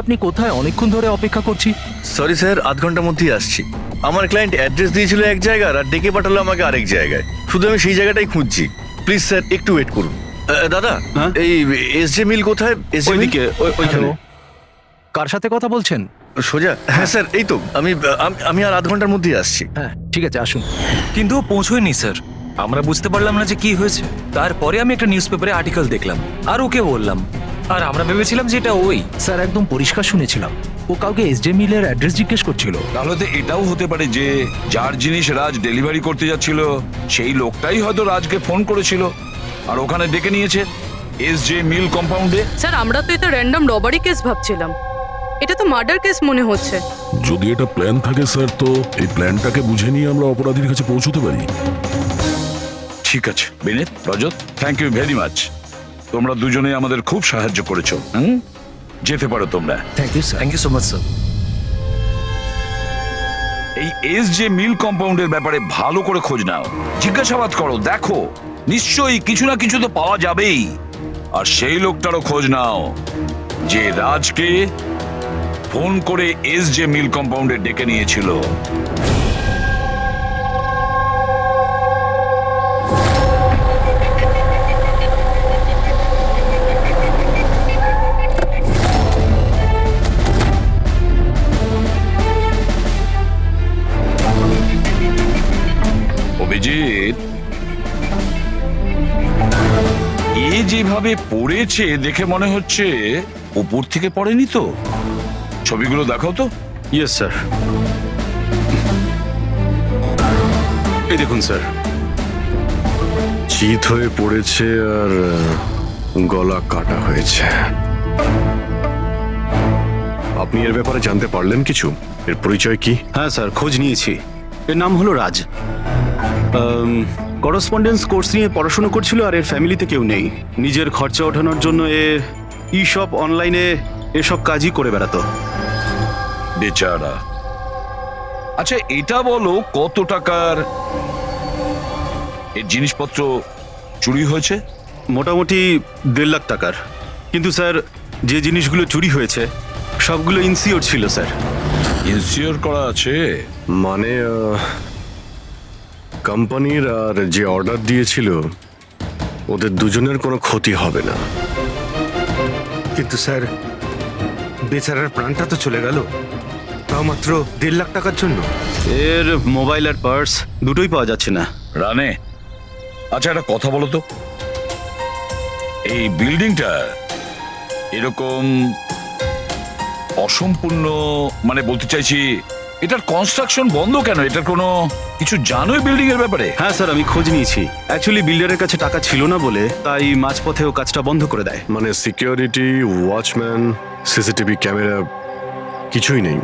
আপনি কোথায়? অনেকক্ষণ ধরে অপেক্ষা করছি। সরি স্যার, আধ ঘন্টার মধ্যেই আসছি। আমার ক্লায়েন্ট অ্যাড্রেস দিয়েছিল এক জায়গায় আর ডেকে পাঠালো আমাকে আরেক জায়গায়। শুধু আমি সেই জায়গাটাই খুঁজছি। প্লিজ স্যার একটু ওয়েট করুন। দাদা, হ্যাঁ? এই এসজে মিল কোথায়? এসজে মিল ওইদিকে, ওইখানে। হ্যালো? কার সাথে কথা বলছেন? সোজা? হ্যাঁ স্যার, এই তো আমি আর আধ ঘন্টার মধ্যেই আসছি। হ্যাঁ ঠিক আছে, আসুন। কিন্তু ও পৌঁছয়নি স্যার। আমরা বুঝতে পারলাম না যে কি হয়েছে। তারপরে আমি একটা নিউজ পেপারে আর্টিকেল দেখলাম আর ওকে বললাম, আর আমরা ভেবেছিলাম যে এটা ওই। স্যার একদম পরিষ্কার শুনেছিলাম, ও কাউকে এসজে মিলের অ্যাড্রেস জিজ্ঞেস করছিল। তাহলে তো এটাও হতে পারে যে যার জিনিস রাজ ডেলিভারি করতে যাচ্ছিল সেই লোকটাই হয়তো রাজকে ফোন করেছিল আর ওখানে ডেকে নিয়েছে এসজে মিল কম্পাউন্ডে। স্যার আমরা তো এটা র্যান্ডম রবারি কেস ভাবছিলাম, এটা তো মার্ডার কেস মনে হচ্ছে। যদি এটা প্ল্যান থাকে স্যার, তো এই প্ল্যানটাকে বুঝে নিয়ে আমরা অপরাধীর কাছে পৌঁছতে পারি। ঠিক আছে Vineet, Rajat, thank you very much. তোমরা দুজনেই আমাদের খুব সাহায্য করেছো। যেতে পারো তোমরা। Thank you sir. Thank you so much sir. এই এসজে মিল কম্পাউন্ডের ব্যাপারে ভালো করে খোঁজ নাও, জিজ্ঞাসাবাদ করো, দেখো নিশ্চয়ই কিছু না কিছু তো পাওয়া যাবেই। আর সেই লোকটারও খোঁজ নাও যে রাজকে ফোন করে এসজে মিল কম্পাউন্ডে ডেকে নিয়েছিল। অভিজিৎ, এ যেভাবে পড়েছে দেখে মনে হচ্ছে উপর থেকে পড়েনি তো। ছবিগুলো দেখাও তো। Yes sir. এই দেখুন স্যার। চিত হয়ে পড়েছে আর গলা কাটা হয়েছে। আপনি এর ব্যাপারে জানতে পারলেন কিছু? এর পরিচয় কি? হ্যাঁ স্যার, খোঁজ নিয়েছি। এর নাম হলো রাজ। করসপন্ডেন্স কোর্স নিয়ে পড়াশোনা করছিল আর এর ফ্যামিলিতে কেউ নেই। নিজের খরচা ওঠানোর জন্য ই শপ অনলাইনে এসব কাজই করে বেড়াতো। বেচারা। আচ্ছা এটা বলো, কত টাকার এর জিনিসপত্র চুরি হয়েছে? মোটামুটি 1.5 লাখ টাকার। কিন্তু স্যার, যে জিনিসগুলো চুরি হয়েছে সবগুলো ইনসিওর ছিল স্যার। ইনসিওর করা আছে? মানে কোম্পানির আর যে অর্ডার দিয়েছিল ওদের দুজনের কোনো ক্ষতি হবে না। কিন্তু স্যার, বেচারার প্রাণটা তো চলে গেল, তাও মাত্র 1.5 লাখ টাকার জন্য। এর মোবাইল আর পার্স দুটোই পাওয়া যাচ্ছে না। রানে, আচ্ছা একটা কথা বলো তো, এই বিল্ডিংটা এরকম অসম্পূর্ণ, মানে বলতে চাইছি এটার কনস্ট্রাকশন বন্ধ কেন? এটার কোনো কিছু জানোই বিল্ডিং এর ব্যাপারে? হ্যাঁ স্যার, আমি খোঁজ নিয়েছি। অ্যাকচুয়ালি বিল্ডারের কাছে টাকা ছিল না বলে তাই মাঝপথে ও কাজটা বন্ধ করে দেয়। মানে সিকিউরিটি, ওয়াচম্যান, সিসিটিভি ক্যামেরা কিছুই নেই।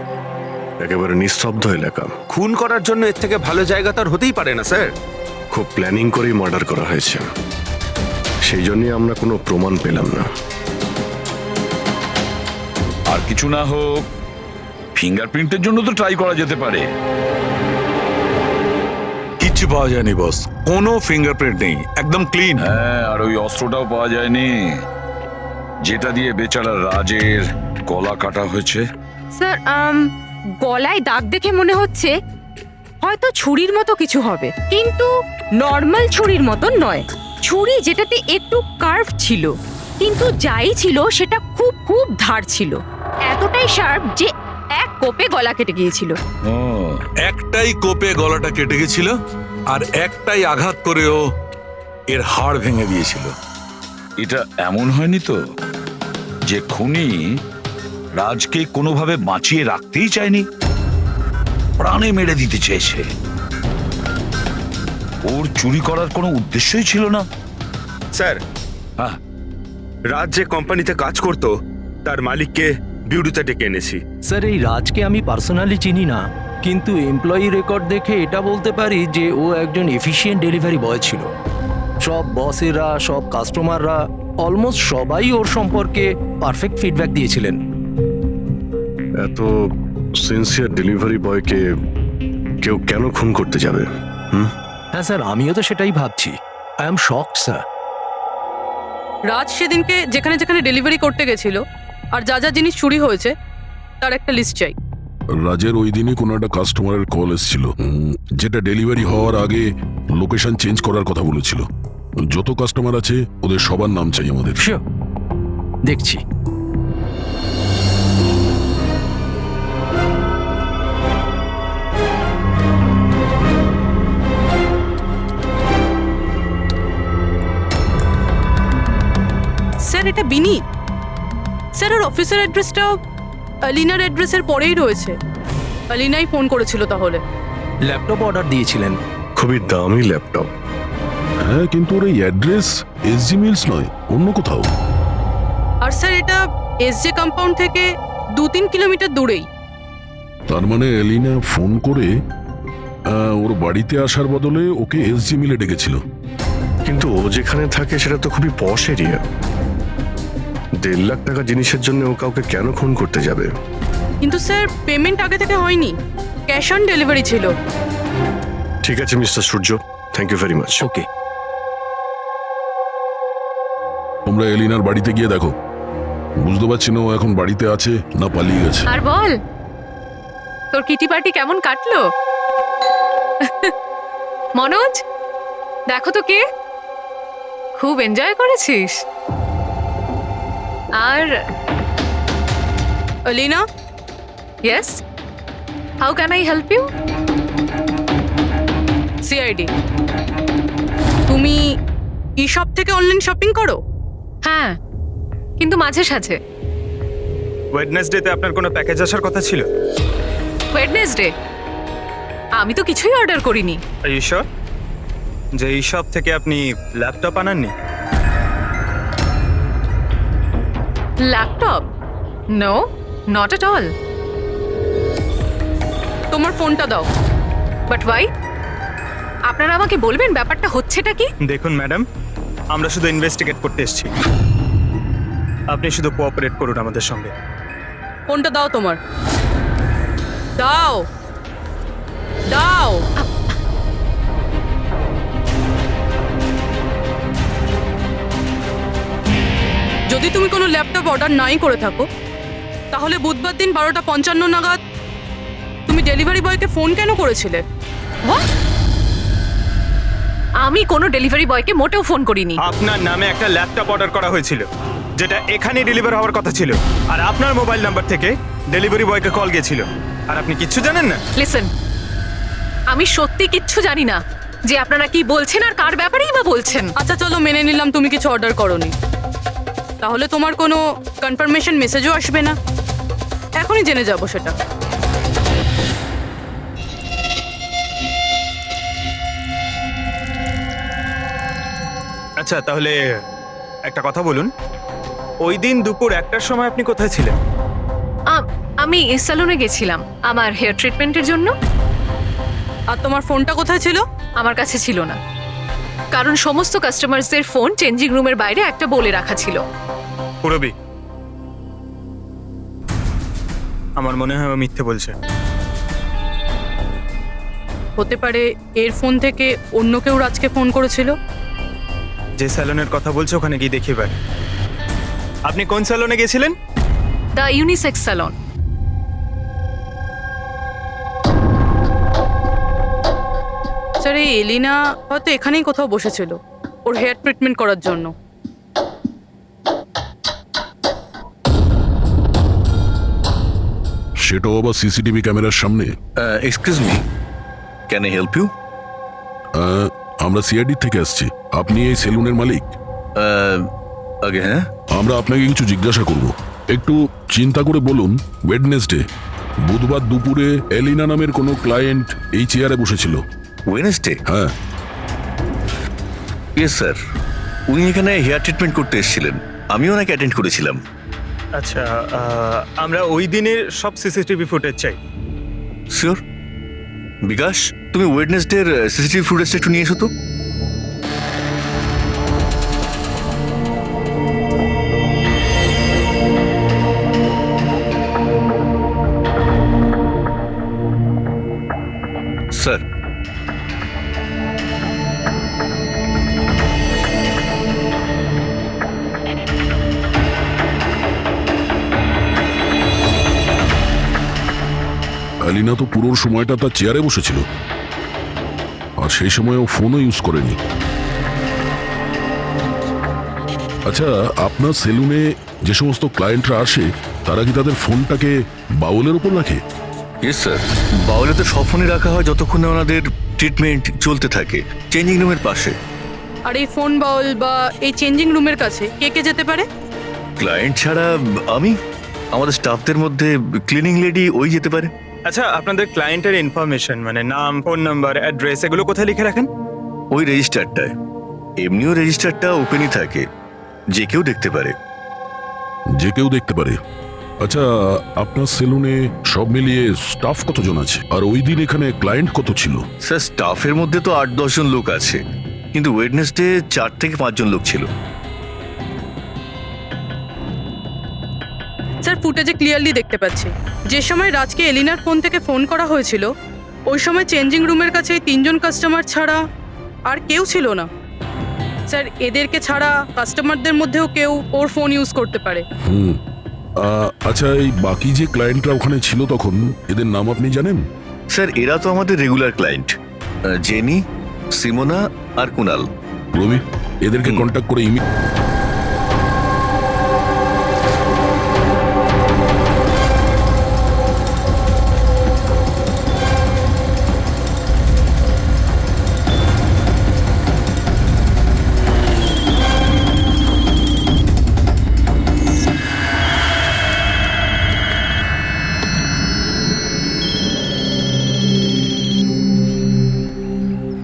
একেবারে নিস্তব্ধ এলাকা। খুন করার জন্য এর থেকে ভালো জায়গা তো আর হতেই পারে না স্যার। খুব প্ল্যানিং করেই মার্ডার করা হয়েছে, সেই জন্যই আমরা কোনো প্রমাণ পেলাম না। আর কিছু না হোক ফিঙ্গারপ্রিন্টের জন্য তো ট্রাই করা যেতে পারে। কিচ্ছু পাওয়া যায়নি বস, কোনো ফিঙ্গারপ্রিন্ট নেই, একদম ক্লিন। হ্যাঁ, আর ওই অস্ত্রটাও পাওয়া যায়নি যেটা দিয়ে বেচারা রাজের গলা কাটা হয়েছে। স্যার গলায় দাগ দেখে মনে হচ্ছে হয়তো ছুরির মতো কিছু হবে, কিন্তু নর্মাল ছুরির মতো নয়। ছুরি যেটাতে একটু কার্ভ ছিল, কিন্তু যাই ছিল সেটা খুব খুব ধার ছিল, এতটাই শার্প যে এক কোপে গলা কেটে গিয়েছিল। একটাই কোপে গলাটা কেটে গেছিল আর একটাই আঘাত করেও এর হাড় ভেঙে দিয়েছিল। এটা এমন হয়নি তো যে খুনি রাজকে কোনোভাবে বাঁচিয়ে রাখতেই চায়নি, প্রাণে মেরে দিতে চেয়েছে? ওর চুরি করার কোনো উদ্দেশ্যই ছিল না। স্যার, হ্যাঁ, রাজ যে কোম্পানিতে কাজ করতো তার মালিককে বিউরুতে ডেকে এনেছি। স্যার এই রাজকে আমি পার্সোনালি চিনি না, কিন্তু এমপ্লয়ি রেকর্ড দেখে এটা বলতে পারি যে ও একজন এফিশিয়েন্ট ডেলিভারি বয় ছিল। সব বসেরা, সব কাস্টমাররা, অলমোস্ট সবাই ওর সম্পর্কে পারফেক্ট ফিডব্যাক দিয়েছিলেন। এত সিনসিয়ার ডেলিভারি বয়কে কেউ কেন খুন করতে যাবে? হ্যাঁ স্যার, আমিও তো সেটাই ভাবছি। I am shocked sir. Raj সেদিনকে যেখানে যেখানে ডেলিভারি করতে গেছিল আর যা যা জিনিস চুরি হয়েছে তার একটা লিস্ট চাই। রাজের ওই দিনই কোনো একটা কাস্টমারের কল এসেছিল, যেটা ডেলিভারি হওয়ার আগে লোকেশন চেঞ্জ করার কথা বলেছিল। যত কাস্টমার আছে ওদের সবার নাম চাই আমাদের। শিওর, দেখছি। স্যার এটা বিনি। স্যার ওর অফিসের অ্যাড্রেসটা আলিনার অ্যাড্রেসের পরেই রয়েছে। আলিনাই ফোন করেছিল তাহলে। ল্যাপটপ অর্ডার দিয়েছিলেন। খুবই দামি ল্যাপটপ। হ্যাঁ, কিন্তু ওর এই অ্যাড্রেস এসজি মিলস নয়, অন্য কোথাও। আর স্যার এটা এসজে কম্পাউন্ড থেকে 2-3 কিলোমিটার দূরেই। তার মানে এলিনা ফোন করে ওর বাড়িতে আসার বদলে ওকে এসজি মিলে ডেকেছিল। কিন্তু ও যেখানে থাকে সেটা তো খুবই পশ এরিয়া। 1.5 লাখ টাকা জিনিসের জন্য ও কাউকে কেন খুন করতে যাবে? কিন্তু স্যার পেমেন্ট আগে থেকে হয়নি, ক্যাশ অন ডেলিভারি ছিল। ঠিক আছে mister Surya, thank you very much. Okay, তোমরা এলিনার বাড়িতে গিয়ে দেখো। বুঝতে পারছি না ও এখন বাড়িতে আছে না পালিয়ে গেছে। আর বল, তোর কিটি পার্টি কেমন কাটলো? মনোজ, দেখো তো কে, খুব এনজয় করেছিস। আর Alina, yes, how can I help you? CID. তুমি ই-শপ থেকে অনলাইন শপিং করো? হ্যাঁ, কিন্তু মাঝে সাঝে। ওয়েডনেসডেতে আপনার কোনো প্যাকেজ আসার কথা ছিল? ওয়েডনেসডে আমি তো কিছুই অর্ডার করিনি। আর ইউ শিওর যে এই শপ থেকে আপনি ল্যাপটপ আনাননি? Laptop? No, not at all. তোমার ফোনটা দাও। But why? আপনারা আমাকে বলবেন ব্যাপারটা হচ্ছেটা কি? দেখুন ম্যাডাম, আমরা শুধু ইনভেস্টিগেট করতে এসেছি, আপনি শুধু কোঅপারেট করুন আমাদের সঙ্গে। ফোনটা দাও তোমার, দাও দাও। যদি তুমি কোনো ল্যাপটপ অর্ডার নাই করে থাকো, তাহলে বুধবার দিন 12:55 নাগাদ তুমি ডেলিভারি বয়কে ফোন কেন করেছিলে? What? আমি কোনো ডেলিভারি বয়কে মোটেও ফোন করিনি। আপনার নামে একটা ল্যাপটপ অর্ডার করা হয়েছিল, যেটা এখানে ডেলিভার হওয়ার কথা ছিল, আর আপনার মোবাইল নাম্বার থেকে ডেলিভারি বয়কে কল গিয়েছিল, আর আপনি কিচ্ছু জানেন না। লিসেন, আমি সত্যি কিচ্ছু জানি না যে আপনারা কি বলছেন আর কার ব্যাপারেই বা বলছেন। আচ্ছা চলো, মেনে নিলাম তুমি কিছু অর্ডার করোনি, তাহলে তোমার কোনো কনফার্মেশন মেসেজও আসবে না। এখনই জেনে যাবো সেটা। আচ্ছা, তাহলে একটা কথা বলুন, ওই দিন দুপুর 1টার সময় আপনি কোথায় ছিলেন? আমি সেলুনে গেছিলাম আমার হেয়ার ট্রিটমেন্টের জন্য। আর তোমার ফোনটা কোথায় ছিল? আমার কাছে ছিল না, কারণ সমস্ত কাস্টমারসদের ফোন চেঞ্জিং রুমের বাইরে একটা বলে রাখা ছিল। পুরবি, আমার মনে হয় ও মিথ্যে বলছে। হতে পারে এর ফোন থেকে অন্য কেউ রাজকে ফোন করেছিল। যে স্যালনের কথা বলছে ওখানে গিয়ে দেখি এবার। আপনি কোন স্যালনে গেছিলেন? The unisex salon. স্যার, এই এলিনা হয়তো এখানেই কোথাও বসেছিল ওর হেয়ার ট্রিটমেন্ট করার জন্য। সেটাও আবার সিসিটিভি ক্যামেরার সামনে। Excuse me, can I help you? আমরা সিআইডি থেকে আসছি। আপনি এই সেলুনের মালিক? আগে হ্যাঁ। আমরা আপনাকে কিছু জিজ্ঞাসা করব। একটু চিন্তা করে বলুন, ওয়েডনেসডে বুধবার দুপুরে এলিনা নামের কোনো ক্লায়েন্ট এই চেয়ারে বসেছিল? ওয়েডনেসডে? হ্যাঁ। ইয়েস স্যার, উনি এখানে হেয়ার ট্রিটমেন্ট করতে এসেছিলেন, আমি ওনাকে অ্যাটেন্ড করেছিলাম। আচ্ছা, আমরা ওই দিনের সব সিসিটিভি ফুটেজ চাই। শিওর। বিকাশ, তুমি ওয়েডনেসডের সিসিটিভি ফুটেজটা একটু নিয়ে এসো তো। স্যার, অ্যালিনা তো পুরো সময়টা তার চেয়ারে বসেছিল, আর সেই সময় ও ফোনও ইউজ করেনি। আচ্ছা, আপনার সেলুনে যে সমস্ত ক্লায়েন্টরা আসে তারা কি তাদের ফোনটাকে বাউলের উপর রাখে? ইয়েস স্যার, বাউলে তো সব ফোনই রাখা হয় যতক্ষণ না ওনাদের ট্রিটমেন্ট চলতে থাকে, চেঞ্জিং রুমের পাশে। আর এই ফোন বাউল বা এই চেঞ্জিং রুমের কাছে কে কে যেতে পারে? ক্লায়েন্ট ছাড়া আমি, আমাদের স্টাফদের মধ্যে ক্লিনিং লেডি ওই যেতে পারে। আচ্ছা, আপনাদের ক্লায়েন্টের ইনফরমেশন মানে নাম, ফোন নাম্বার, অ্যাড্রেস এগুলো কোথায় লিখে রাখেন? ওই রেজিস্টারটায়। এমনিও রেজিস্টারটা ওপেনই থাকে, যে কেউ দেখতে পারে। যে কেউ দেখতে পারে? আচ্ছা, আপনার সেলুনে সব মিলিয়ে স্টাফ কতজন আছে, আর ওই দিন এখানে ক্লায়েন্ট কত ছিল? স্যার, স্টাফের মধ্যে তো 8-10 জন লোক আছে, কিন্তু ওয়েডনেসডে 4 থেকে 5 জন লোক ছিল। স্যার, ফুটেজে ক্লিয়ারলি দেখতে পাচ্ছি যে সময় রাজকে এলিনার ফোন থেকে ফোন করা হয়েছিল ওই সময় চেঞ্জিং রুমের কাছে এই 3 জন কাস্টমার ছাড়া আর কেউ ছিল না। স্যার, এদেরকে ছাড়া কাস্টমারদের মধ্যেও কেউ ওর ফোন ইউজ করতে পারে। আচ্ছা, এই বাকি যে ক্লায়েন্টরা ওখানে ছিল তখন, এদের নাম আপনি জানেন? স্যার, এরা তো আমাদের রেগুলার ক্লায়েন্ট, জেনি, সিমোনা আর কুনাল। রবি, এদেরকে কন্ট্যাক্ট করে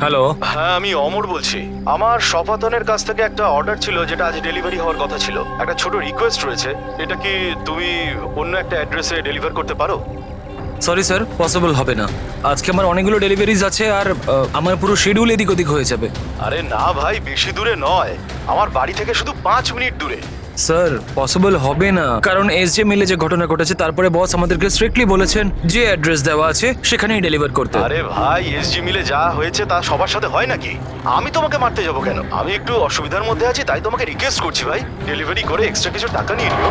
হ্যালো। হ্যাঁ, আমি অমর বলছি। আমার শপাতনের কাছ থেকে একটা অর্ডার ছিল যেটা আজ ডেলিভারি হওয়ার কথা ছিল। একটা ছোট রিকোয়েস্ট রয়েছে, এটা কি তুমি অন্য একটা অ্যাড্রেসে ডেলিভার করতে পারো? সরি স্যার, পসিবল হবে না। আজকে আমার অনেকগুলো ডেলিভারিজ আছে, আর আমার পুরো শিডিউল এদিক ওদিক হয়ে যাবে। আরে না ভাই, বেশি দূরে নয়, আমার বাড়ি থেকে শুধু 5 মিনিট দূরে। স্যার, পসিবল হবে না, কারণ এসজে মিলে যে ঘটনা ঘটেছে তারপরে বস আমাদেরকে স্ট্রিক্টলি বলেছেন যে অ্যাড্রেস দেওয়া আছে সেখানেই ডেলিভার করতে। আরে ভাই, এসজি মিলে যা হয়েছে তা সবার সাথে হয় নাকি? আমি তোমাকে মারতে যাবো কেন? আমি একটু অসুবিধার মধ্যে আছি, তাই তোমাকে রিকোয়েস্ট করছি ভাই, ডেলিভারি করে এক্সট্রা কিছু টাকা নিয়ে নিও।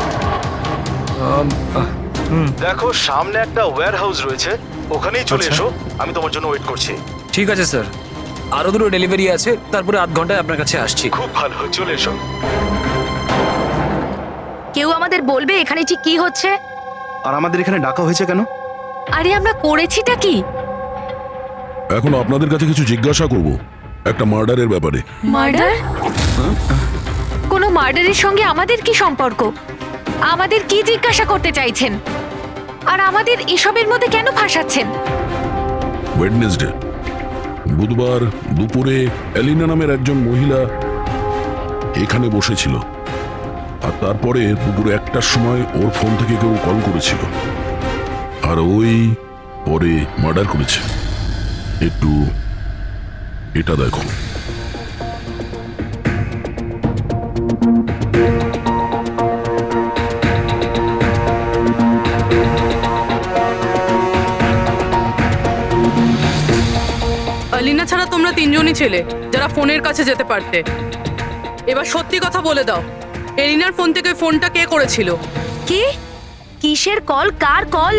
দেখো, সামনে একটা ওয়্যার হাউস রয়েছে, ওখানেই চলে এসো, আমি তোমার জন্য ওয়েট করছি। ঠিক আছে স্যার, আরো দুটো ডেলিভারি আছে, তারপরে আধ ঘন্টায় আপনার কাছে আসছি। খুব ভালো, চলে এসো। কেউ আমাদের বলবে এখানে ঠিক কি হচ্ছে? আর আমাদের এখানে ডাকা হয়েছে কেন? আরে আমরা করেছিটা কি? এখন আপনাদের কাছে কিছু জিজ্ঞাসা করব একটা মার্ডারের ব্যাপারে। মার্ডার? কোনো মার্ডারের সঙ্গে আমাদের কি সম্পর্ক? আমাদের কি জিজ্ঞাসা করতে চাইছেন? আর আমাদের এসবের মধ্যে কেন ফাঁসাচ্ছেন? ওয়েডনেসডে বুধবার দুপুরে এলিনা নামের একজন মহিলা এখানে বসেছিল, আর তারপরে দুপুর 1টার সময় ওর ফোন থেকে কেউ কল করেছিল, আর ওই পরে মার্ডার করেছে। একটু এটা দেখো। এলিনা ছাড়া তোমরা 3 জনই ছেলে যারা ফোনের কাছে যেতে পারতে। এবার সত্যি কথা বলে দাও, এলিনার ফোন থেকে ফোনটা কে করেছিল? কি? কিসের কল? কার কল?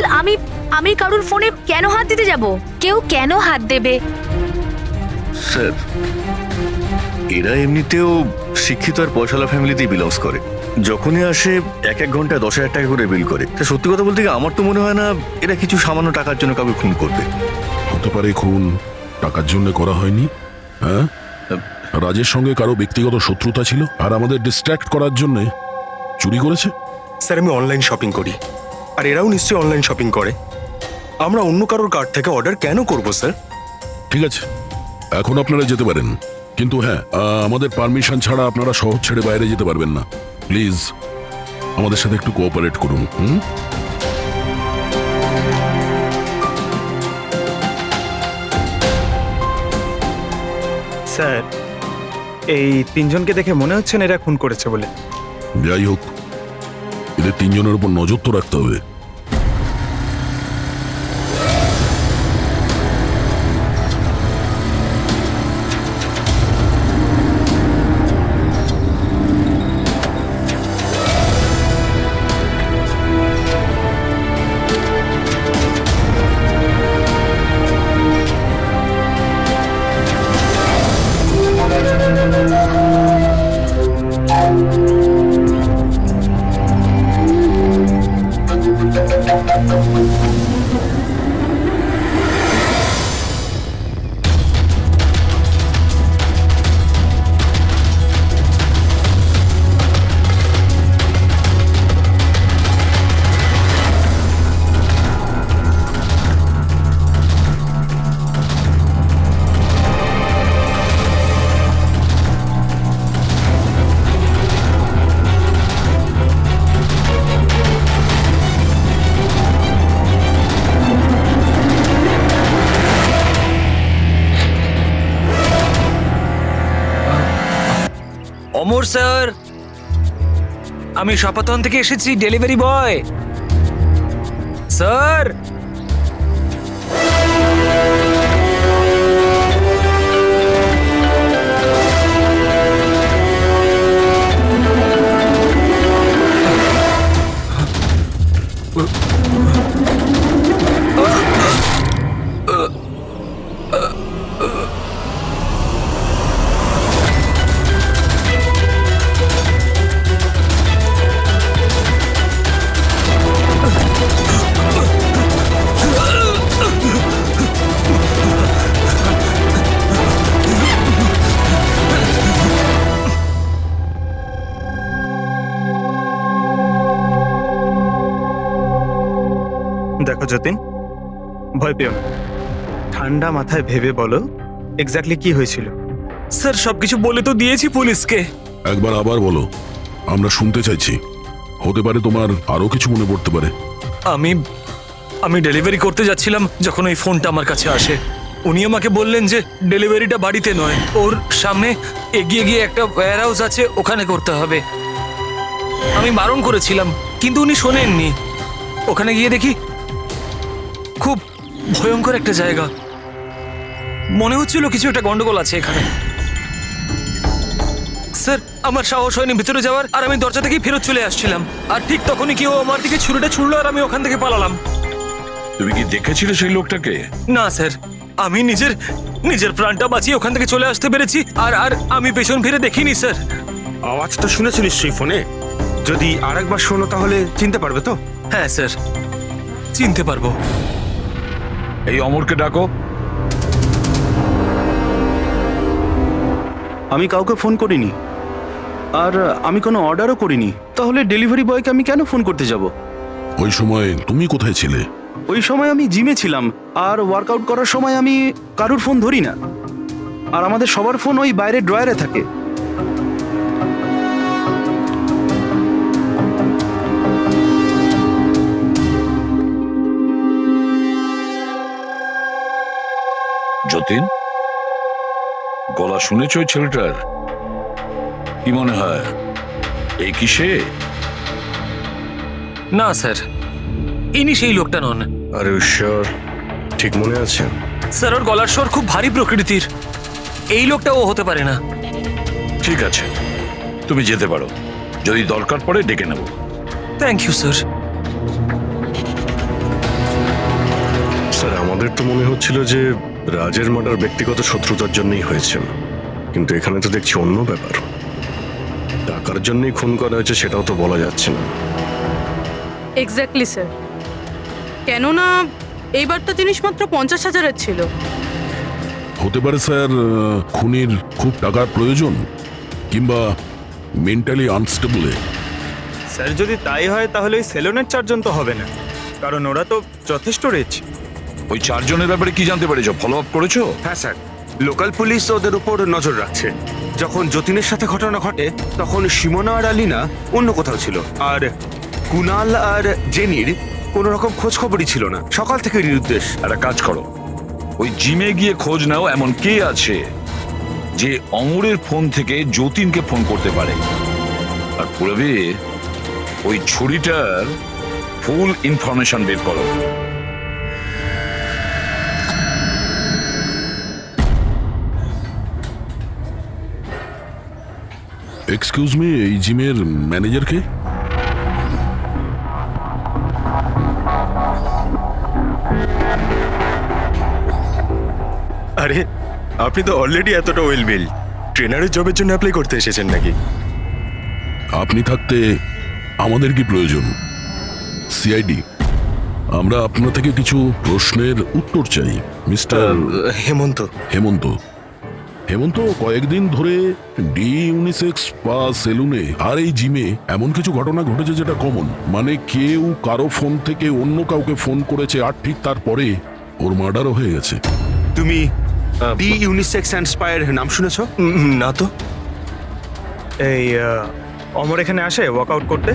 আমি কারুর ফোনে কেন হাত দিতে যাব? কেউ কেন হাত দেবে? স্যার, এরা এমনিতেও শিক্ষিত আর পয়সালা ফ্যামিলিতেই বিলংস করে। যখনই আসে 1-1 ঘন্টায় 10,000 টাকা করে বিল করে। সত্যি কথা বলতে গিয়ে আমার তো মনে হয় না এরা কিছু সামান্য টাকার জন্য কাউকে খুন করবে। হতে পারে খুন টাকার জন্য করা হয়নি। হ্যাঁ, রাজের সঙ্গে কারো ব্যক্তিগত শত্রুতা ছিল, আর আমাদের ডিস্ট্র্যাক্ট করার জন্য চুরি করেছে। স্যার, আমি অনলাইন শপিং করি, আর এরাও নিশ্চয়ই অনলাইন শপিং করে। আমরা অন্য কারোর কার্ড থেকে অর্ডার কেন করব স্যার? ঠিক আছে, এখন আপনারা যেতে পারেন, কিন্তু হ্যাঁ, আমাদের পারমিশন ছাড়া আপনারা শহর ছেড়ে বাইরে যেতে পারবেন না। প্লিজ আমাদের সাথে একটু কোঅপারেট করুন। স্যার, এই 3 জনকে দেখে মনে হচ্ছে না এরা খুন করেছে বলে। যাই হোক, এদের 3 জনের উপর নজর তো রাখতে হবে। অমর স্যার, আমি সপাতন থেকে এসেছি, ডেলিভারি বয় স্যার। দেখো যতীন, ভয় পেও না, ঠান্ডা মাথায় ভেবে বলো এক্স্যাক্টলি কি হয়েছিল। স্যার সবকিছু বলে তো দিয়েছি পুলিশকে। একবার আবার বলো, আমরা শুনতে চাইছি। হতে পারে তোমার আরো কিছু মনে পড়তে পারে। আমি আমি ডেলিভারি করতে যাচ্ছিলাম যখন ওই ফোনটা আমার কাছে আসে। উনি আমাকে বললেন যে ডেলিভারিটা বাড়িতে নয়, ওর সামনে এগিয়ে গিয়ে একটা ওয়্যার হাউস আছে, ওখানে করতে হবে। আমি বারণ করেছিলাম কিন্তু উনি শোনেননি। ওখানে গিয়ে দেখি খুব ভয়ঙ্কর একটা জায়গা। মনে হচ্ছিল কিছু একটা গন্ডগোল আছে এখানে। স্যার আমার সাহস হয়নি ভিতরে যাওয়ার, আর আমি দরজা থেকেই ফেরত চলে আসছিলাম। আর ঠিক তখনই কেউ আমার দিকে ছুরিটা ছুড়লো আর আমি ওখান থেকে পালালাম। তুমি কি দেখেছিলে সেই লোকটাকে? না স্যার, আমি নিজের প্রাণটা বাঁচিয়ে ওখান থেকে চলে আসতে পেরেছি। আর আর আমি পেছন ফিরে দেখিনি স্যার। আওয়াজটা শুনেছো নিশ্চয়ই ফোনে? যদি আরেকবার শোনো তাহলে চিনতে পারবে তো? হ্যাঁ স্যার, চিনতে পারবো। এই অমরকে ডাকো। আমি কাউকে ফোন করিনি, আর আমি কোনো অর্ডারও করিনি। তাহলে ডেলিভারি বয়কে আমি কেন ফোন করতে যাব? ওই সময় তুমি কোথায় ছিলে? ওই সময় আমি জিমে ছিলাম, আর ওয়ার্কআউট করার সময় আমি কারুর ফোন ধরি না। আর আমাদের সবার ফোন ওই বাইরের ড্রয়ারে থাকে। যতীন, গলা শুনেছ ওই ছেলেটার? কি মনে হয় এই কি সে? না স্যার, ইনি সেই লোকটা নন। আর ঈশ্বর, ঠিক মনে আছে? স্যার ওর গলার স্বর খুব ভারী প্রকৃতির। এই লোকটা ও হতে পারে না। ঠিক আছে, তুমি যেতে পারো। যদি দরকার পড়ে ডেকে নেব। Thank you sir. স্যার, আমাদের তো মনে হচ্ছিল যে রাজের মার্ডার ব্যক্তিগত শত্রুতার জন্যই হয়েছে, কিন্তু এখানে তো দেখছি অন্য ব্যাপার। টাকার জন্যই খুন করা হয়েছে সেটাও তো বলা যাচ্ছে না। Exactly sir. কেননা এইবারটা জিনিস মাত্র 50,000-এর ছিল। হতে পারে স্যার খুনির খুব টাকার প্রয়োজন, কিংবা মেন্টালি আনস্টেবল। স্যার যদি তাই হয় তাহলে ওই সেলুনের চারজন তো হবে না, কারণ ওরা তো যথেষ্ট রিচ। ওই চারজনের ব্যাপারে কি জানতে পেরেছো? ফলো আপ করেছো? হ্যাঁ স্যার, লোকাল পুলিশ ওদের উপর নজর রাখছে। যখন যতীনের সাথে ঘটনা ঘটে তখন সিমোনা আর আলিনা অন্য কোথাও ছিল, আর কুনাল আর জেনির কোনো রকম খোঁজ খবরই ছিল না। সকাল থেকে নিরুদ্দেশ। একটা কাজ করো, ওই জিমে গিয়ে খোঁজ নাও এমন কে আছে যে অমরের ফোন থেকে যতীনকে ফোন করতে পারে। আর পুরবি ওই ছুরিটার ফুল ইনফরমেশন বের করো। এক্সকিউজ মি, এই জিমের ম্যানেজার কে? আরে আপনি তো অলরেডি এতটা ওয়েল বিল, ট্রেনারের জবের জন্য অ্যাপ্লাই করতে এসেছেন নাকি? আপনি থাকতে আমাদের কি প্রয়োজন? সিআইডি আমরা আপনার থেকে কিছু প্রশ্নের উত্তর চাই মিস্টার হেমন্ত। হেমন্ত হেমন্ত কয়েকদিন ধরে ডি ইউনিসেক্স স্পা সেলুনে আর এই জিমে এমন কিছু ঘটনা ঘটেছে যেটা কমন, মানে কেউ কারো ফোন থেকে অন্য কাউকে ফোন করেছে আর ঠিক তারপরে ওর মার্ডারও হয়ে গেছে। তুমি ডি ইউনিসেক্স অ্যান্ড স্পায়ার নাম শুনেছো? না তো। এই অমর এখানে আসে ওয়ার্কআউট করতে?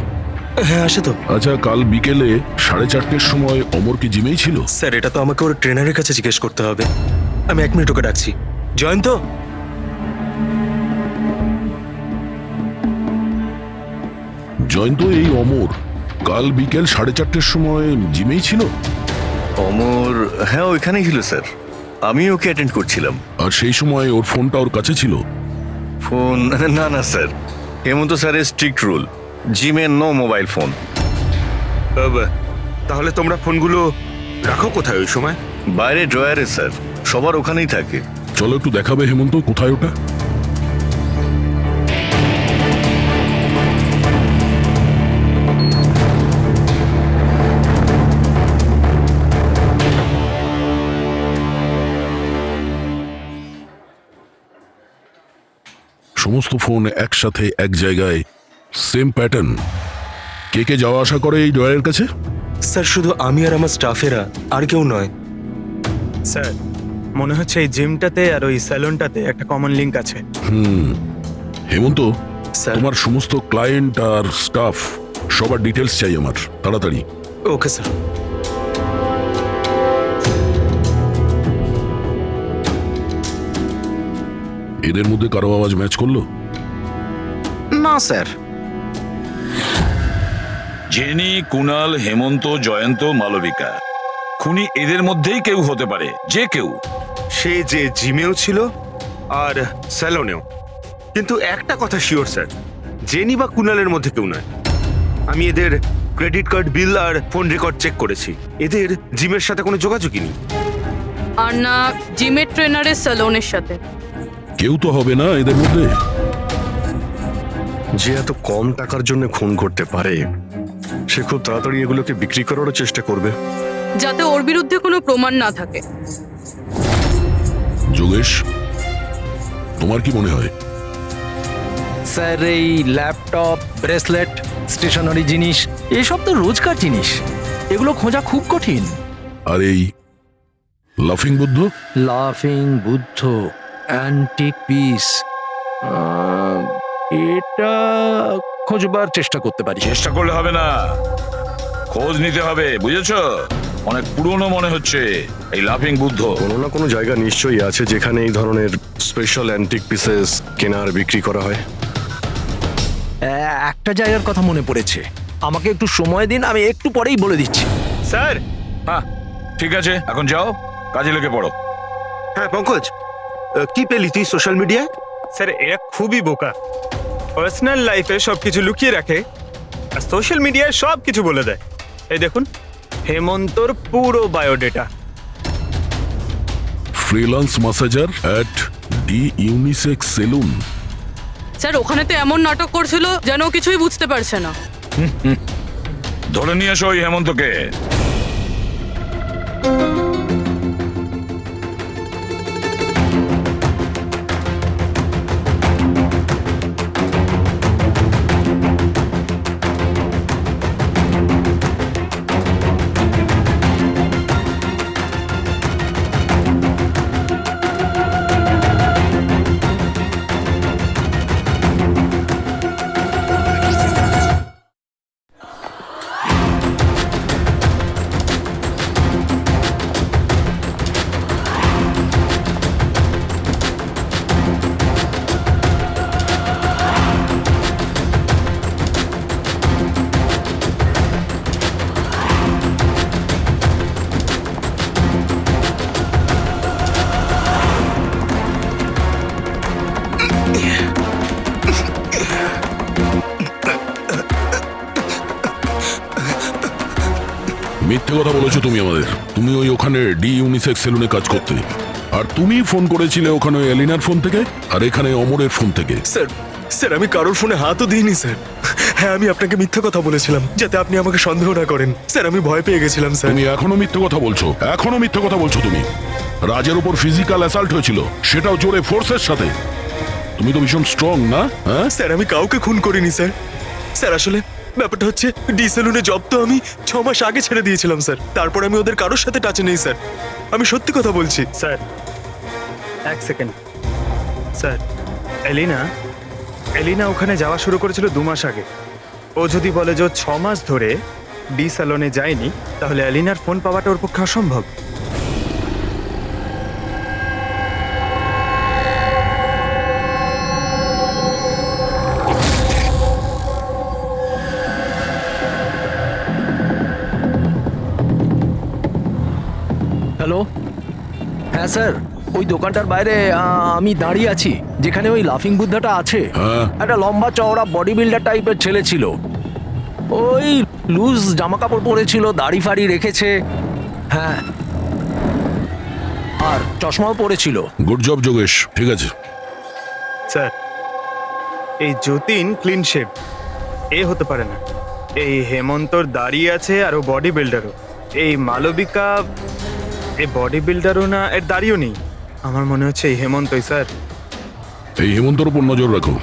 হ্যাঁ আসে তো। আচ্ছা, কাল বিকেলে 4:30টার সময় অমর কি জিমেই ছিল? স্যার এটা তো আমাকে ওর ট্রেনারের কাছে জিজ্ঞেস করতে হবে। আমি 1 মিনিট ওকে ডাকছি। জয়ন্ত, জয়ন্ত, এই অমর কাল বিকেল 4:30টার সময় জিমেই ছিল? অমর, হ্যাঁ ওইখানেই ছিল স্যার, আমি ওকে অ্যাটেন্ড করছিলাম। আর সেই সময় ওর ফোনটা ওর কাছে ছিল? ফোন না না স্যার, হেমন্ত স্যারের স্ট্রিক্ট রুল, জিমে নো মোবাইল ফোন। তাহলে তোমরা ফোনগুলো রাখো কোথায় ওই সময়? বাইরে ড্রয়ারে স্যার, সবার ওখানেই থাকে। চলো একটু দেখাবে হেমন্ত কোথায় ওটা। সমস্ত ফোন একসাথে এক জায়গায়, সেম প্যাটার্ন। কে কে যাওয়া আসা করে এই ড্রয়ারের কাছে? স্যার শুধু আমি আর আমার স্টাফেরা, আর কেউ নয়। স্যার মনে হচ্ছে এই জিমটাতে আর ওই স্যালুনটাতে একটা কমন লিংক আছে। হেমন্ত, স্যার। তোমার সমস্ত ক্লায়েন্ট আর স্টাফ সবার ডিটেলস চাই আমার, তাড়াতাড়ি। Okay sir. এদের মধ্যে কারো আওয়াজ ম্যাচ করলো? না স্যার। জেনি, কুনাল, হেমন্ত, জয়ন্ত, মালবিকা, খুনি এদের মধ্যেই কেউ হতে পারে, যে কেউ। সে যে জিমেও ছিল আর স্যালনেও। কিন্তু একটা কথা শিওর স্যার, জেনি বা কুনালের মধ্যে কেউ নয়। আমি এদের ক্রেডিট কার্ড, বিল আর ফোন রেকর্ড চেক করেছি, এদের জিমের সাথে কোনো যোগাযোগই নেই। আর না জিমের ট্রেনারের স্যালনের সাথে। কেউ তো হবে না এদের মধ্যে। যে এত কম টাকার জন্য খুন করতে পারে সে খুব তাড়াতাড়ি এগুলোকে বিক্রি করারও চেষ্টা করবে, যাতে ওর বিরুদ্ধে কোনো প্রমাণ না থাকে। যোগেশ, তোমার কি মনে হয়? স্যার এই ল্যাপটপ, ব্রেসলেট, স্টেশনারি জিনিস এসব তো রোজকার জিনিস, এগুলো খোঁজা খুব কঠিন। আর এই লাফিং বুদ্ধ? লাফিং বুদ্ধ, অ্যান্টিক পিস, এটা খোঁজবার চেষ্টা করতে পারি। চেষ্টা করলে হবে না, খোঁজ নিতে হবে, বুঝেছো? অনেক পুরনো মনে হচ্ছে এই লাফিং বুদ্ধ। কোনো না কোনো জায়গা নিশ্চয়ই আছে যেখানে এই ধরনের স্পেশাল অ্যান্টিক পিসেস কেনা আর বিক্রি করা হয়। একটা জায়গার কথা মনে পড়েছে, আমাকে একটু সময় দিন, আমি একটু পরেই বলে দিচ্ছি। স্যার হ্যাঁ ঠিক আছে, এখন যাও, কাজে লেগে পড়ো। হ্যাঁ পঙ্কজ, কি পেলি তুই সোশ্যাল মিডিয়ায়? স্যার এরা খুবই বোকা, পার্সোনাল লাইফে সবকিছু লুকিয়ে রাখে আর সোশ্যাল মিডিয়ায় সব কিছু বলে দেয়। এই দেখুন হেমন্তর পুরো biodata. Freelance massager at the unisex salon. Sir ওখানে তো এমন নাটক করছিল যেন ও কিছুই বুঝতে পারছে না। ধরে নিয়ে এসো ওই হেমন্তকে। মিথ্যে কথা বলেছো তুমি আমাদের। তুমি ওই ওখানে ডি ইউনিসেক্স সেলুনে কাজ করতে, আর তুমি ফোন করেছিলে ওখানে এলিনার ফোন থেকে আর এখানে অমরের ফোন থেকে। স্যার স্যার আমি কারোর ফোনে হাতও দিইনি স্যার। হ্যাঁ আমি আপনাকে মিথ্যা কথা বলেছিলাম যাতে আপনি আমাকে সন্দেহ না করেন। স্যার আমি ভয় পেয়ে গেছিলাম স্যার। তুমি এখনো মিথ্যে কথা বলছো, এখনো মিথ্যে কথা বলছো তুমি। রাজের উপর ফিজিক্যাল অ্যাসাল্ট হয়েছিল, সেটাও জোরে ফোর্সের সাথে। তুমি তো ভীষণ স্ট্রং না? হ্যাঁ, স্যার আমি কাউকে খুন করিনি স্যার। স্যার আসলে ব্যাপারটা হচ্ছে ডি সেলুনে জব তো আমি 6 মাস আগে ছেড়ে দিয়েছিলাম স্যার। তারপর আমি ওদের কারোর সাথে টাচে নেই স্যার। আমি সত্যি কথা বলছি স্যার এক সেকেন্ড স্যার, এলিনা ওখানে যাওয়া শুরু করেছিল 2 মাস আগে। ও যদি বলে যে 6 মাস ধরে ডি স্যালনে যায়নি, তাহলে এলিনার ফোন পাওয়াটা ওর পক্ষে অসম্ভব। হ্যালো, হ্যাঁ স্যার, ওই দোকানটার বাইরে আমি দাঁড়িয়ে আছি, যেখানে ওই লাফিং বুদ্ধাটা আছে। হ্যাঁ। একটা লম্বা চওড়া বডি বিল্ডার টাইপের ছেলে ছিল। ওই লুজ জামা কাপড় পরেছিল, দাড়ি ফাড়ি রেখেছে, হ্যাঁ, আর চশমাও পরেছিল। গুড জব যোগেশ, ঠিক আছে। স্যার এই যতীন ক্লিন শেভ, এ হতে পারে না। এই হেমন্তর দাঁড়িয়ে আছে আর ও বডি বিল্ডারও। এই মালবিকা এই বডি বিল্ডারও না, এর দাঁড়িয়েও নেই। আমার মনে হচ্ছে এই হেমন্তই স্যার। এই হেমন্তর উপর নজর রাখো।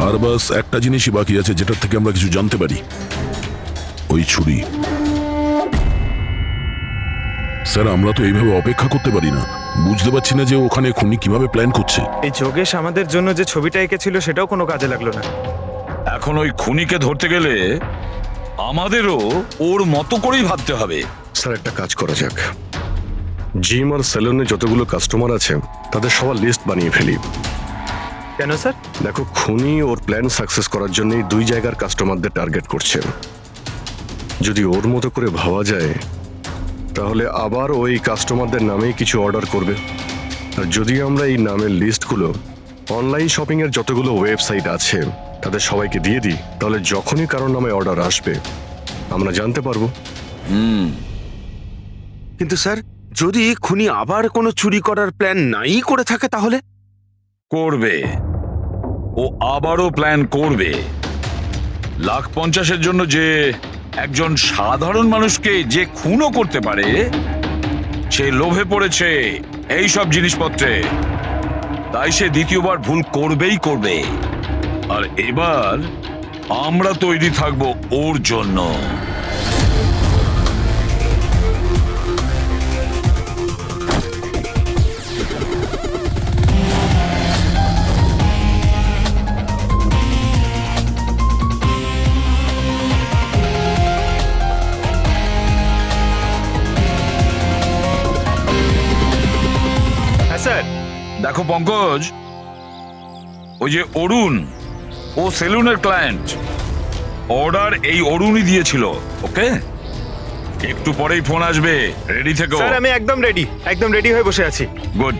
আর বাস একটা জিনিসই বাকি আছে যেটার থেকে আমরা কিছু জানতে পারি, ওই ছুরি। স্যার আমরা তো এইভাবে অপেক্ষা করতে পারি না। বুঝতে পারছি না যে ওখানে খুনি কিভাবে প্ল্যান করছে। এই যোগেশ আমাদের জন্য যে ছবিটা এঁকেছিল সেটাও কোনো কাজে লাগলো না। এখন ওই খুনিকে ধরতে গেলে আমাদেরও ওর মতো করেই ভাবতে হবে। স্যার একটা কাজ করা যাক, জিম আর সেলুনে যতগুলো কাস্টমার আছে তাদের সবার লিস্ট বানিয়ে ফেলি। কেন স্যার? দেখো, খুনি ওর প্ল্যান সাকসেস করার জন্যই 2 জায়গার কাস্টমারদের টার্গেট করছে। যদি ওর মতো করে ভাবা যায় তাহলে আবার ওই কাস্টমারদের নামেই কিছু অর্ডার করবে। আর যদি আমরা এই নামের লিস্টগুলো অনলাইন শপিং এর যতগুলো ওয়েবসাইট আছে তাদের সবাইকে দিয়ে দিই, তাহলে যখনই কারোর নামে অর্ডার আসবে আমরা জানতে পারবো। কিন্তু স্যার, যদি খুনি আবার কোনো চুরি করার প্ল্যান নাই করে থাকে তাহলে? করবে, ও আবারও প্ল্যান করবে। 1,50,000-এর জন্য যে একজন সাধারণ মানুষকে যে খুনও করতে পারে, সে লোভে পড়েছে এই সব জিনিসপত্রে, তাই সে দ্বিতীয়বার ভুল করবেই করবে। আর এবার আমরা তৈরি থাকবো ওর জন্য। হ্যাঁ স্যার। দেখো পঙ্কজ, ওই যে অরুণ, ও সেলুনের ক্লায়েন্ট। অর্ডার এই অরুণই দিয়েছিল, ওকে? একটু পরেই ফোন আসবে, রেডি থেকো। স্যার আমি একদম রেডি হয়ে বসে আছি। গুড।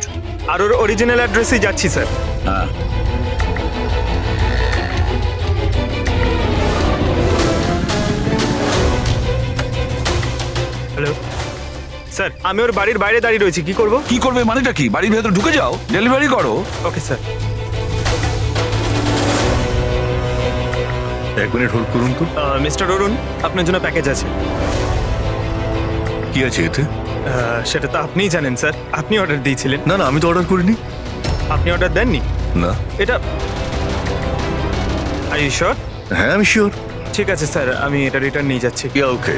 আর ওর অরিজিনাল অ্যাড্রেসেই যাচ্ছি স্যার। হ্যাঁ, হ্যালো স্যার, আমি ওর বাড়ির বাইরে দাঁড়িয়ে রয়েছি, কি করব? কি করবে মানেটা কি? বাড়ির ভেতর ঢুকে যাও, ডেলিভারি করো। Okay sir. 1 মিনিট হোল্ড করুন তো। মিস্টার অরুণ, আপনার জন্য প্যাকেজ আছে। কি আছে এতে? সেটা তো আপনিই জানেন স্যার, আপনি অর্ডার দিয়েছিলেন। না না, আমি তো অর্ডার করিনি। আপনি অর্ডার দেননি? না। এটা আর ইউ শিওর? হ্যাঁ আমি শিওর। ঠিক আছে স্যার, আমি এটা রিটার্ন নিয়ে যাচ্ছি। ওকে।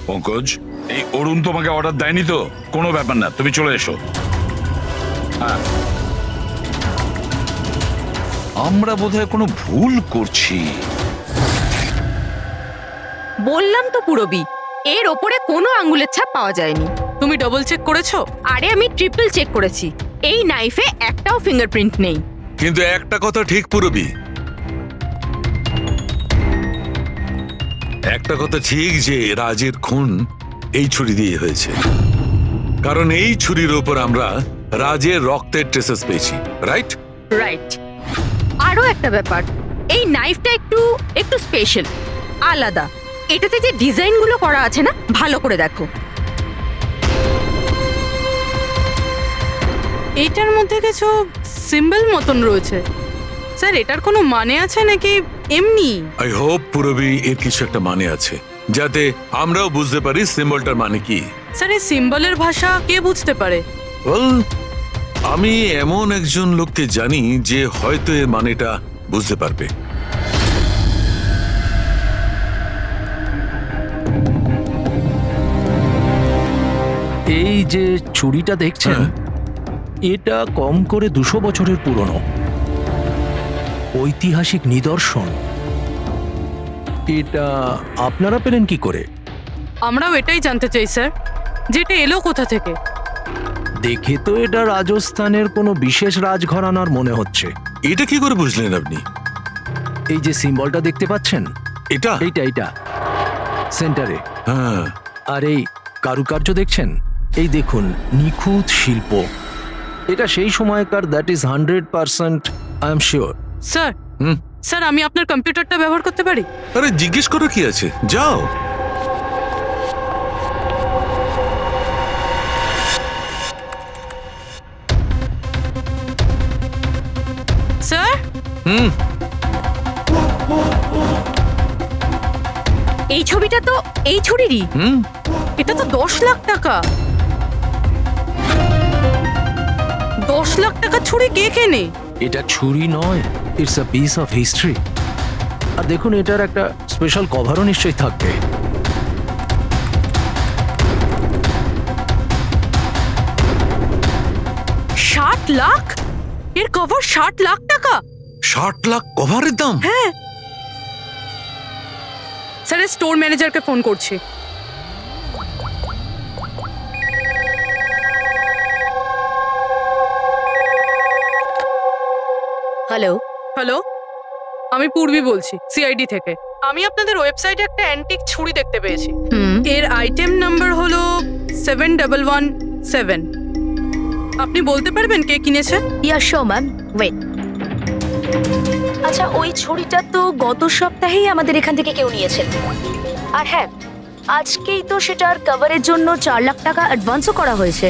পঙ্কজ, এই অরুণ তোমাকে অর্ডার দেয়নি তো? কোনো ব্যাপার না, তুমি চলে এসো। হ্যাঁ, আমরা বোধহয় কোনো ভুল করছি। বললাম তো পুরবি, এর ওপরে কোনো আঙ্গুলের ছাপ পাওয়া যায়নি। তুমি ডবল চেক করেছো? আরে আমি ট্রিপল চেক করেছি, এই নাইফে একটাও ফিঙ্গারপ্রিন্ট নেই। কিন্তু একটা কথা ঠিক পুরবি, একটা কথা ঠিক যে রাজের খুন এই ছুরি দিয়ে হয়েছে, কারণ এই ছুরির ওপর আমরা রাজের রক্তের ট্রেসেস পেয়েছি, রাইট? রাইট। আরো একটা ব্যাপার, এই নাইফটা একটু স্পেশাল, আলাদা। এটাতে যে ডিজাইনগুলো করা আছে না, ভালো করে দেখো। এইটার মধ্যে কিছু সিম্বল মতন রয়েছে। স্যার এটার কোনো মানে আছে নাকি এমনি? আই হোপ পুরবি এর কিছু একটা মানে আছে, যাতে আমরাও বুঝতে পারি সিম্বলটার মানে কি। স্যার এই সিম্বলের ভাষা কে বুঝতে পারে? Well, আমি এমন একজন লোককে জানি যে হয়তো এর মানেটা বুঝতে পারবে। এই যে ছুরিটা দেখছেন, এটা কম করে 200 বছরের পুরনো ঐতিহাসিক নিদর্শন। এটা আপনারা পেলেন কি করে? আমরাও এটাই জানতে চাই স্যার, যে এটা এলো কোথা থেকে। দেখে তো এটা রাজস্থানের কোনো বিশেষ রাজঘরানার মনে হচ্ছে। এটা কি করে বুঝলেন আপনি? এই যে সিম্বলটা দেখতে পাচ্ছেন, এটা এইটা সেন্টারে। হ্যাঁ, আর এই কারুকার্য দেখছেন, এই দেখুন নিখুঁত শিল্প। এটা সেই সময়কার, that is 100% I am sure. Sir sir আমি আপনার কম্পিউটারটা ব্যবহার করতে পারি? আরে জিজ্ঞেস করো কি আছে, যাও। স্যার এই ছবিটা তো এই ছুরিরই। এটা তো 10 লাখ টাকা। 10 লাখ টাকা ছুরি কে কেনে? এটা ছুরি নয়, it's a piece of history. আর দেখুন, এটার একটা স্পেশাল কভারও নিশ্চয়ই থাকবে। ষাট লাখ? এর কভার 60 লাখ টাকা? 60 লাখ কভারের দাম? হ্যাঁ স্যার, স্টোর ম্যানেজারকে ফোন করছি। হ্যালো, হ্যালো, আমি পূর্বী বলছি সিআইডি থেকে। আমি আপনাদের ওয়েবসাইটে একটা অ্যান্টিক ছুরি দেখতে পেয়েছি। এর আইটেম নাম্বার হলো 7117। আপনি বলতে পারবেন কে কিনেছে? ইয়া শো ম্যাম, ওয়েট। আচ্ছা, ওই ছুরিটা তো গত সপ্তাহেই আমাদের এখান থেকে কেউ নিয়েছে। আর হ্যাঁ, আজকেই তো সেটার কভারের জন্য 4 লাখ টাকা অ্যাডভান্সও করা হয়েছে।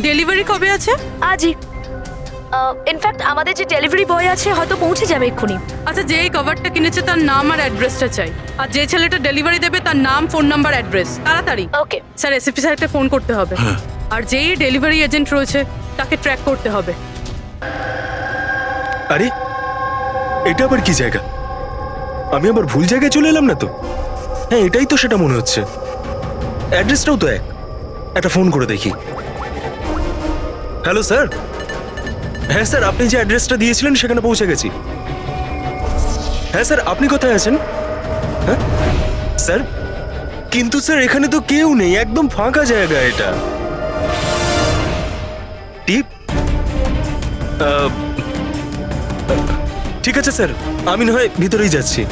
ডেলিভারি কবে আছে? আজই। ইনফ্যাক্ট আমাদের যে ডেলিভারি বয় আছে হয়তো পৌঁছে যাবে এক্ষুনি। আচ্ছা, যে এই কভারটা কিনেছে তার নাম আর অ্যাড্রেসটা চাই। আর যে ছেলেটা ডেলিভারি দেবে তার নাম, ফোন নাম্বার, অ্যাড্রেস। তাড়াতাড়ি। ওকে স্যার, এসিপি স্যারকে ফোন করতে হবে। আর যেই ডেলিভারি এজেন্ট রয়েছে তাকে ট্র্যাক করতে হবে। আরে এটা আবার কি জায়গা? আমি আবার ভুল জায়গায় চলে এলাম না তো? হ্যাঁ, এটাই তো সেটা মনে হচ্ছে। অ্যাড্রেসটাও তো এক। একটা ফোন করে দেখি। Hello sir. হ্যাঁ স্যার, আপনি যে অ্যাড্রেসটা দিয়েছিলেন সেখানে পৌঁছে গেছি। হ্যাঁ স্যার, আপনি কোথায় আছেন? হ্যাঁ স্যার, কিন্তু স্যার এখানে তো কেউ নেই, একদম ফাঁকা জায়গা এটা। টিপ? ঠিক আছে স্যার, আমি না হয় ভিতরেই যাচ্ছি।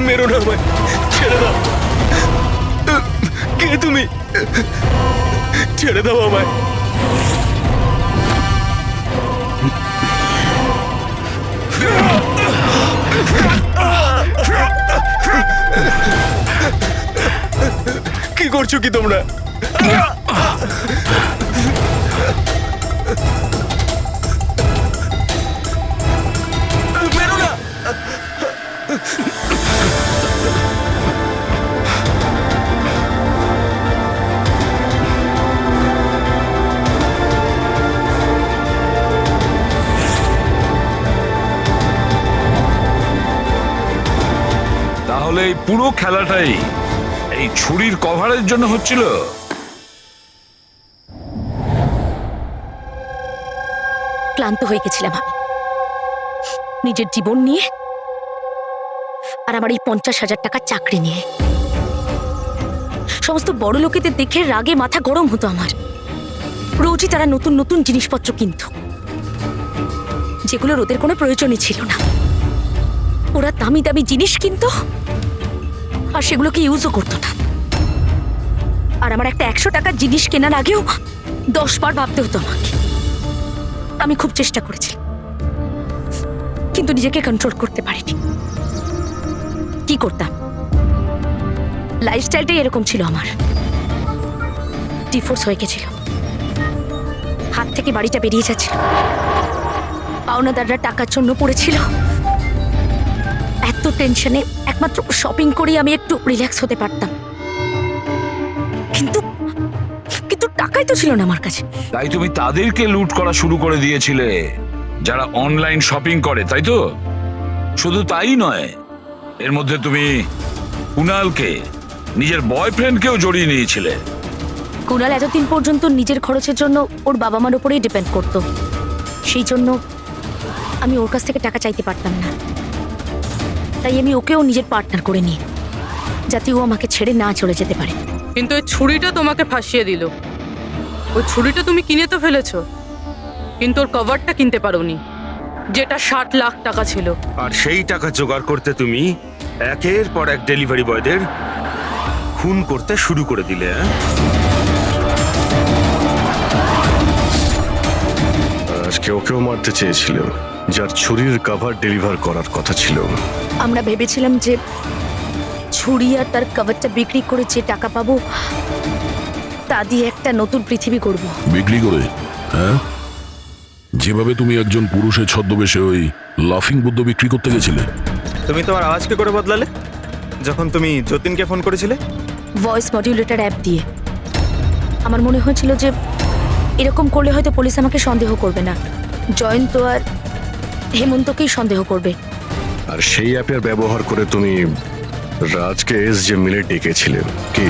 মেরো না আমায়, ছেড়ে দাও। কে তুমি? ছেড়ে দাও আমায়। কি করছো কি তোমরা? মেরো না। তাহলে এই পুরো খেলাটাই এই ছুরির কভারের জন্য হচ্ছিল? ক্লান্ত হয়ে গেছিলাম আমি নিজের জীবন নিয়ে আর আমার এই 50,000 টাকার চাকরি নিয়ে। সমস্ত বড় লোকেদের দেখে রাগে মাথা গরম হতো আমার। রোজই তারা নতুন নতুন জিনিসপত্র কিনত, যেগুলোর ওদের কোনো প্রয়োজনই ছিল না। ওরা দামি দামি জিনিস কিনতো আর সেগুলোকে ইউজও করতো না। আর আমার একটা 100 টাকার জিনিস কেনার আগেও 10 বার ভাবতে হতো আমাকে। আমি খুব চেষ্টা করেছি, কিন্তু নিজেকে কন্ট্রোল করতে পারিনি। কি করতাম, লাইফস্টাইলটাই এরকম ছিল আমার। ডিভোর্স হয়ে গেছিল, হাত থেকে বাড়িটা বেরিয়ে যাচ্ছিল, পাওনাদাররা টাকার জন্য পড়েছিল। এত টেনশনে একমাত্র শপিং করেই আমি একটু রিল্যাক্স হতে পারতাম, কিন্তু কিন্তু টাকাই তো ছিল না আমার কাছে। তাই তুমি তাদেরকে লুট করা শুরু করে দিয়েছিলে যারা অনলাইন শপিং করে, তাই তো? শুধু তাই নয়, এর মধ্যে তুমি কুনালকে, নিজের বয়ফ্রেন্ডকেও জড়িয়ে নিয়েছিলে। কুনাল এতদিন পর্যন্ত নিজের খরচের জন্য ওর বাবা মার উপরেই ডিপেন্ড করতো, সেই জন্য আমি ওর কাছ থেকে টাকা চাইতে পারতাম না। তাই আমি ওকেও নিজের পার্টনার করে নিই, যাতে ও আমাকে ছেড়ে না চলে যেতে পারে। কিন্তু ওই ছুরিটা তোমাকে ফাঁসিয়ে দিল। ওই ছুরিটা তুমি কিনে তো ফেলেছো, কিন্তু ওর কভারটা কিনতে পারোনি, যেটা 60 লাখ টাকা ছিল। আর সেই টাকা জোগাড় করতে তুমি একের পর এক ডেলিভারি বয়দের খুন করতে শুরু করে দিলে। আজকে ওকেও মারতে চেয়েছিল, যার ছুরির কভার ডেলিভার করার কথা ছিল। আমরা ভেবেছিলাম যে ছুরি আর তার কভারটা বিক্রি করে যে টাকা পাবো তা দিয়ে একটা নতুন পৃথিবী করব। বিক্রি করে? হ্যাঁ, যেভাবে তুমি একজন পুরুষের ছদ্মবেশে ওই লাফিং বুদ্ধ বিক্রি করতে গেছিলে। তুমি তোমার আওয়াজ কি করে বদলালে যখন তুমি যতীনকে ফোন করেছিলে? ভয়েস মডিউলেটর অ্যাপ দিয়ে। আমার মনে হয়েছিল যে এরকম করলে হয়তো পুলিশ আমাকে সন্দেহ করবে না, জয়ন্ত আর হেমন্তকেই সন্দেহ করবে। আর সেই অ্যাপের ব্যবহার করে তুমি রাজকে যে মিলে ডেকেছিলে কি?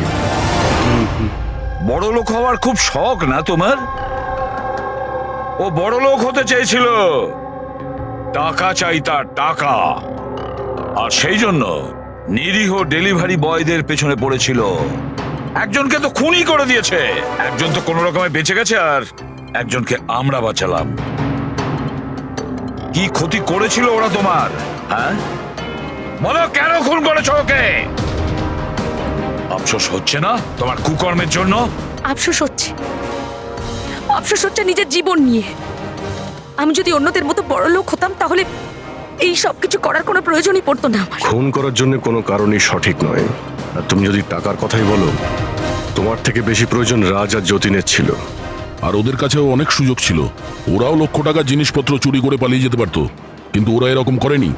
বড় লোক হওয়ার খুব শখ না তোমার? ও বড় লোক হতে চেয়েছিল, টাকা চাই তার, টাকা। আর সেই জন্য নিরীহ ডেলিভারি বয়দের পেছনে পড়েছিল। একজনকে তো খুনই করে দিয়েছে, একজন তো কোনো রকমে বেঁচে গেছে, আর একজনকে আমরা বাঁচালাম। কি ক্ষতি করেছিল ওরা তোমার? হ্যাঁ বলো, কেন খুন করেছো ওকে? আফসোস হচ্ছে না তোমার কুকর্মের জন্য? আফসোস হচ্ছে, আফসোস হচ্ছে নিজের জীবন নিয়ে। আমি যদি অন্যদের মতো বড় লোক হতাম তাহলে এই সব কিছু করার কোনো প্রয়োজনই পড়তো না আমার। খুন করার জন্য কোনো কারণই সঠিক নয়। আর তুমি যদি টাকার কথাই বলো, তোমার থেকে বেশি প্রয়োজন রাজ আর যতীনের ছিল। আর ওদের কাছেও অনেক সুযোগ ছিল, ওরাও লক্ষ টাকার জিনিসপত্র চুরি করে পালিয়ে যেতে পারতো, কিন্তু ওরা এরকম করেনি,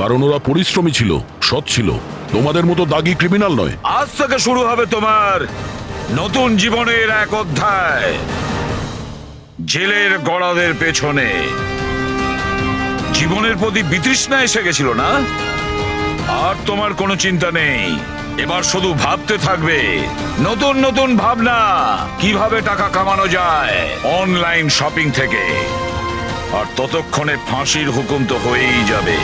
কারণ ওরা পরিশ্রমী ছিল, সৎ ছিল, তোমাদের মতো দাগি ক্রিমিনাল নয়। আজ থেকে শুরু হবে তোমার নতুন জীবনের এক অধ্যায়, জেলের গড়াদের পেছনে। জীবনের প্রতি বিতৃষ্ণা এসে গেছিল না? আর তোমার কোনো চিন্তা নেই, এবার শুধু ভাবতে থাকবে নতুন নতুন ভাবনা, কিভাবে টাকা কামানো যায় অনলাইন শপিং থেকে। আর ততক্ষণে ফাঁসির হুকুম তো হয়েই যাবে।